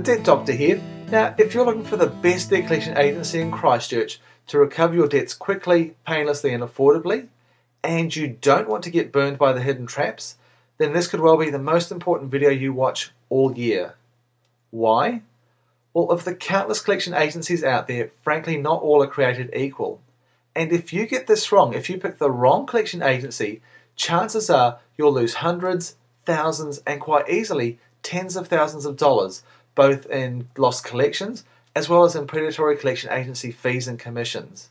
Debt Doctor here. Now, if you're looking for the best debt collection agency in Christchurch to recover your debts quickly, painlessly and affordably, and you don't want to get burned by the hidden traps, then this could well be the most important video you watch all year. Why? Well, of the countless collection agencies out there, frankly not all are created equal. And if you get this wrong, if you pick the wrong collection agency, chances are you'll lose hundreds, thousands and quite easily tens of thousands of dollars, both in lost collections as well as in predatory collection agency fees and commissions.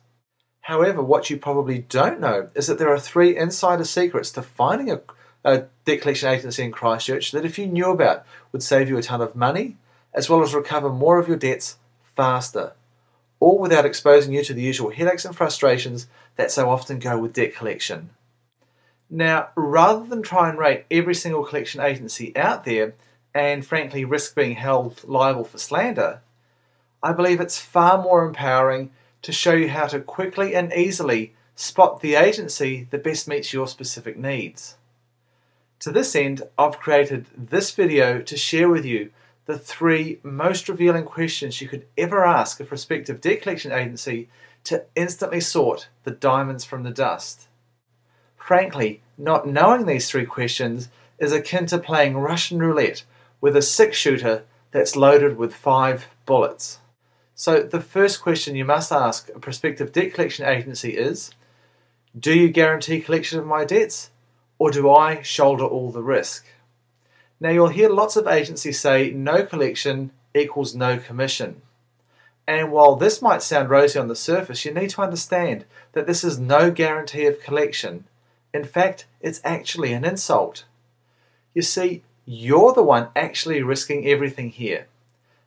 However, what you probably don't know is that there are 3 insider secrets to finding a debt collection agency in Christchurch that if you knew about would save you a ton of money as well as recover more of your debts faster, all without exposing you to the usual headaches and frustrations that so often go with debt collection. Now, rather than try and rate every single collection agency out there and frankly risk being held liable for slander, I believe it's far more empowering to show you how to quickly and easily spot the agency that best meets your specific needs. To this end, I've created this video to share with you the 3 most revealing questions you could ever ask a prospective debt collection agency to instantly sort the diamonds from the dust. Frankly, not knowing these 3 questions is akin to playing Russian roulette with a 6-shooter that's loaded with 5 bullets. So the first question you must ask a prospective debt collection agency is, do you guarantee collection of my debts, or do I shoulder all the risk? Now you'll hear lots of agencies say no collection equals no commission. And while this might sound rosy on the surface, you need to understand that this is no guarantee of collection. In fact, it's actually an insult. You see, you're the one actually risking everything here.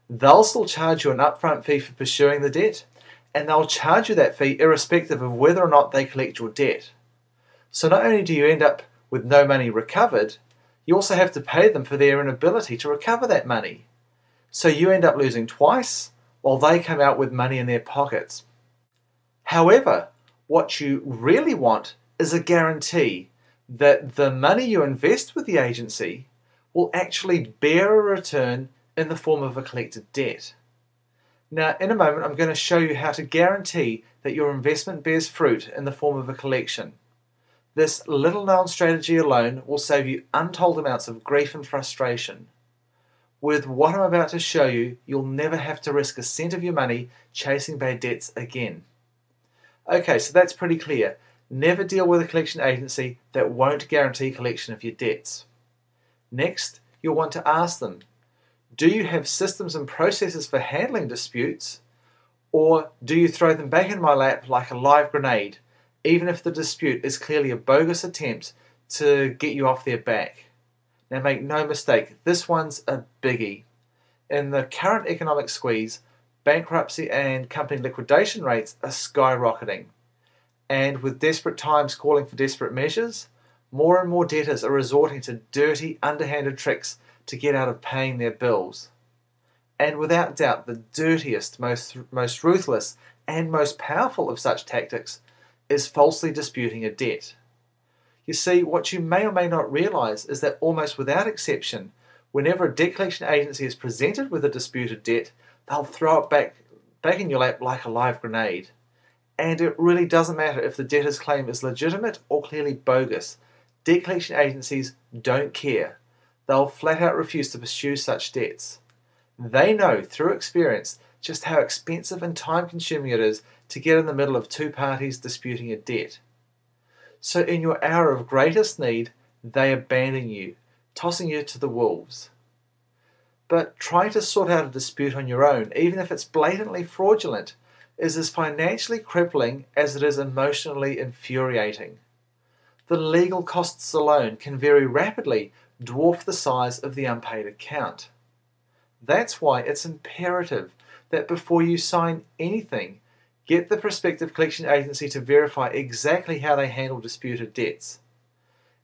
They'll still charge you an upfront fee for pursuing the debt, and they'll charge you that fee irrespective of whether or not they collect your debt. So not only do you end up with no money recovered, you also have to pay them for their inability to recover that money. So you end up losing twice, while they come out with money in their pockets. However, what you really want is a guarantee that the money you invest with the agency will actually bear a return in the form of a collected debt. Now, in a moment, I'm going to show you how to guarantee that your investment bears fruit in the form of a collection. This little-known strategy alone will save you untold amounts of grief and frustration. With what I'm about to show you, you'll never have to risk a cent of your money chasing bad debts again. Okay, so that's pretty clear. Never deal with a collection agency that won't guarantee collection of your debts. Next, you'll want to ask them, do you have systems and processes for handling disputes, or do you throw them back in my lap like a live grenade, even if the dispute is clearly a bogus attempt to get you off their back? Now make no mistake, this one's a biggie. In the current economic squeeze, bankruptcy and company liquidation rates are skyrocketing. And with desperate times calling for desperate measures, more and more debtors are resorting to dirty, underhanded tricks to get out of paying their bills. And without doubt, the dirtiest, most ruthless, and most powerful of such tactics is falsely disputing a debt. You see, what you may or may not realize is that almost without exception, whenever a debt collection agency is presented with a disputed debt, they'll throw it back in your lap like a live grenade. And it really doesn't matter if the debtor's claim is legitimate or clearly bogus. Debt collection agencies don't care. They'll flat out refuse to pursue such debts. They know through experience just how expensive and time-consuming it is to get in the middle of 2 parties disputing a debt. So in your hour of greatest need, they abandon you, tossing you to the wolves. But trying to sort out a dispute on your own, even if it's blatantly fraudulent, is as financially crippling as it is emotionally infuriating. The legal costs alone can very rapidly dwarf the size of the unpaid account. That's why it's imperative that before you sign anything, get the prospective collection agency to verify exactly how they handle disputed debts.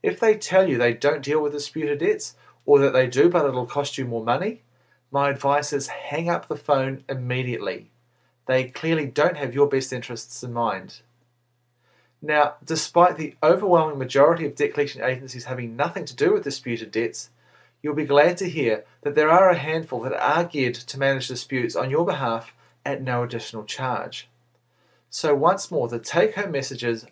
If they tell you they don't deal with disputed debts, or that they do but it'll cost you more money, my advice is hang up the phone immediately. They clearly don't have your best interests in mind. Now, despite the overwhelming majority of debt collection agencies having nothing to do with disputed debts, you'll be glad to hear that there are a handful that are geared to manage disputes on your behalf at no additional charge. So once more, the take-home message is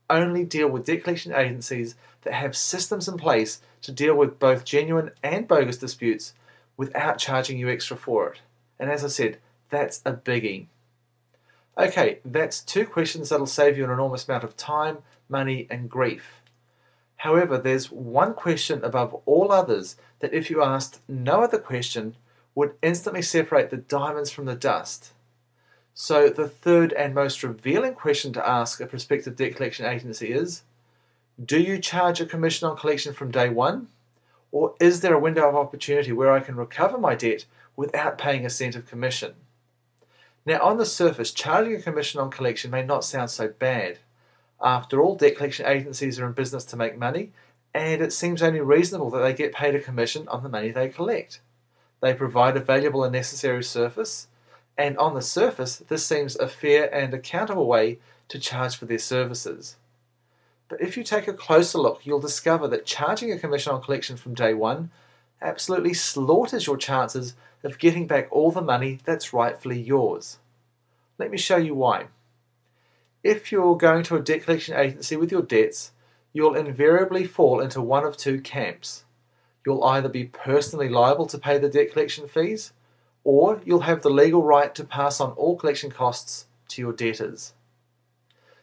only deal with debt collection agencies that have systems in place to deal with both genuine and bogus disputes without charging you extra for it. And as I said, that's a biggie. Okay, that's 2 questions that'll save you an enormous amount of time, money, and grief. However, there's one question above all others that if you asked no other question would instantly separate the diamonds from the dust. So the third and most revealing question to ask a prospective debt collection agency is, do you charge a commission on collection from day one? Or is there a window of opportunity where I can recover my debt without paying a cent of commission? Now, on the surface, charging a commission on collection may not sound so bad. After all, debt collection agencies are in business to make money, and it seems only reasonable that they get paid a commission on the money they collect. They provide a valuable and necessary service, and on the surface, this seems a fair and accountable way to charge for their services. But if you take a closer look, you'll discover that charging a commission on collection from day one absolutely slaughters your chances of getting back all the money that's rightfully yours. Let me show you why. If you're going to a debt collection agency with your debts, you'll invariably fall into one of 2 camps. You'll either be personally liable to pay the debt collection fees, or you'll have the legal right to pass on all collection costs to your debtors.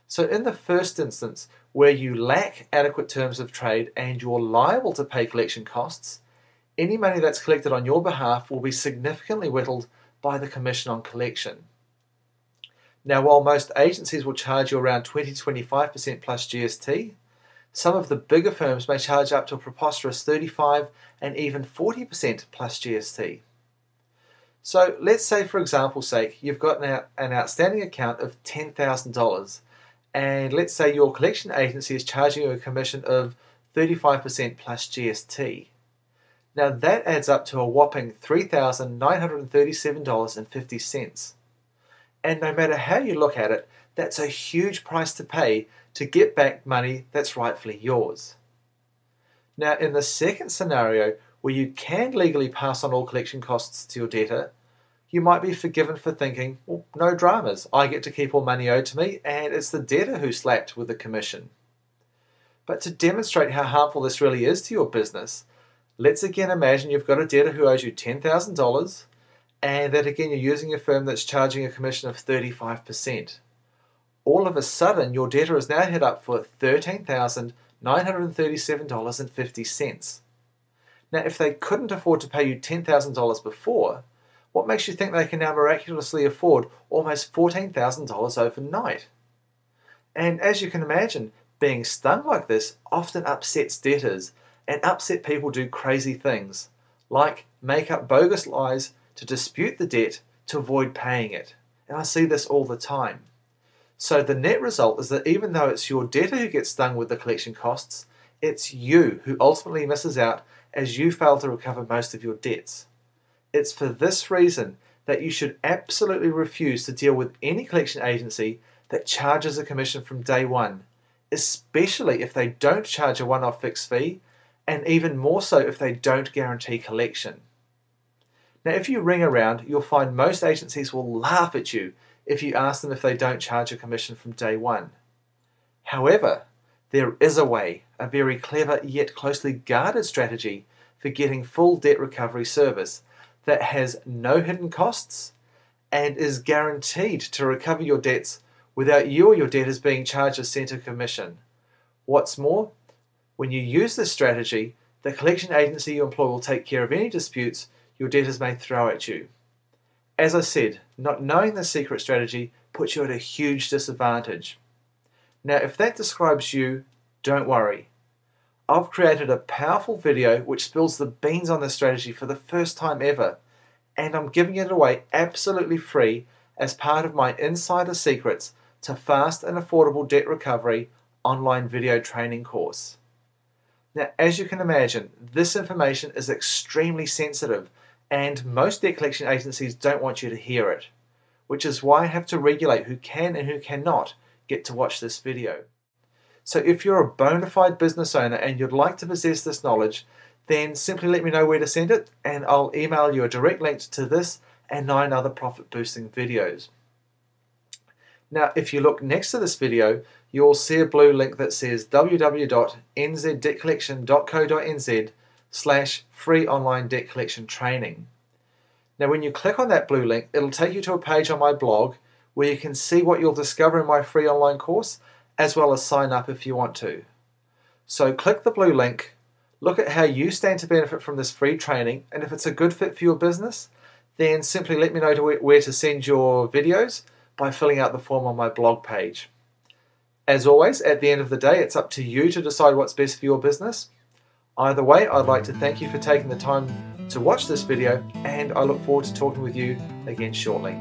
So in the first instance, where you lack adequate terms of trade and you're liable to pay collection costs, any money that's collected on your behalf will be significantly whittled by the commission on collection. Now, while most agencies will charge you around 20-25% plus GST, some of the bigger firms may charge up to a preposterous 35 and even 40% plus GST. So let's say, for example's sake, you've got an outstanding account of $10,000, and let's say your collection agency is charging you a commission of 35% plus GST. Now that adds up to a whopping $3,937.50. And no matter how you look at it, that's a huge price to pay to get back money that's rightfully yours. Now in the second scenario, where you can legally pass on all collection costs to your debtor, you might be forgiven for thinking, well, no dramas, I get to keep all money owed to me, and it's the debtor who's slapped with the commission. But to demonstrate how harmful this really is to your business, let's again imagine you've got a debtor who owes you $10,000, and that again you're using a firm that's charging a commission of 35%. All of a sudden, your debtor is now hit up for $13,937.50. Now, if they couldn't afford to pay you $10,000 before, what makes you think they can now miraculously afford almost $14,000 overnight? And as you can imagine, being stung like this often upsets debtors, and upset people do crazy things, like make up bogus lies to dispute the debt to avoid paying it. And I see this all the time. So the net result is that even though it's your debtor who gets stung with the collection costs, it's you who ultimately misses out as you fail to recover most of your debts. It's for this reason that you should absolutely refuse to deal with any collection agency that charges a commission from day one, especially if they don't charge a one-off fixed fee, and even more so if they don't guarantee collection. Now, if you ring around, you'll find most agencies will laugh at you if you ask them if they don't charge a commission from day one. However, there is a way, a very clever yet closely guarded strategy for getting full debt recovery service that has no hidden costs and is guaranteed to recover your debts without you or your debtors being charged a cent of commission. What's more, when you use this strategy, the collection agency you employ will take care of any disputes your debtors may throw at you. As I said, not knowing the secret strategy puts you at a huge disadvantage. Now, if that describes you, don't worry. I've created a powerful video which spills the beans on this strategy for the first time ever, and I'm giving it away absolutely free as part of my Insider Secrets to Fast and Affordable Debt Recovery online video training course. Now, as you can imagine, this information is extremely sensitive, and most debt collection agencies don't want you to hear it, which is why I have to regulate who can and who cannot get to watch this video. So if you're a bona fide business owner and you'd like to possess this knowledge, then simply let me know where to send it and I'll email you a direct link to this and 9 other profit boosting videos. Now, if you look next to this video, you'll see a blue link that says www.nzdebtcollection.co.nz/free online debt collection training. Now, when you click on that blue link, it'll take you to a page on my blog where you can see what you'll discover in my free online course, as well as sign up if you want to. So click the blue link, look at how you stand to benefit from this free training, and if it's a good fit for your business, then simply let me know where to send your videos by filling out the form on my blog page. As always, at the end of the day, it's up to you to decide what's best for your business. Either way, I'd like to thank you for taking the time to watch this video, and I look forward to talking with you again shortly.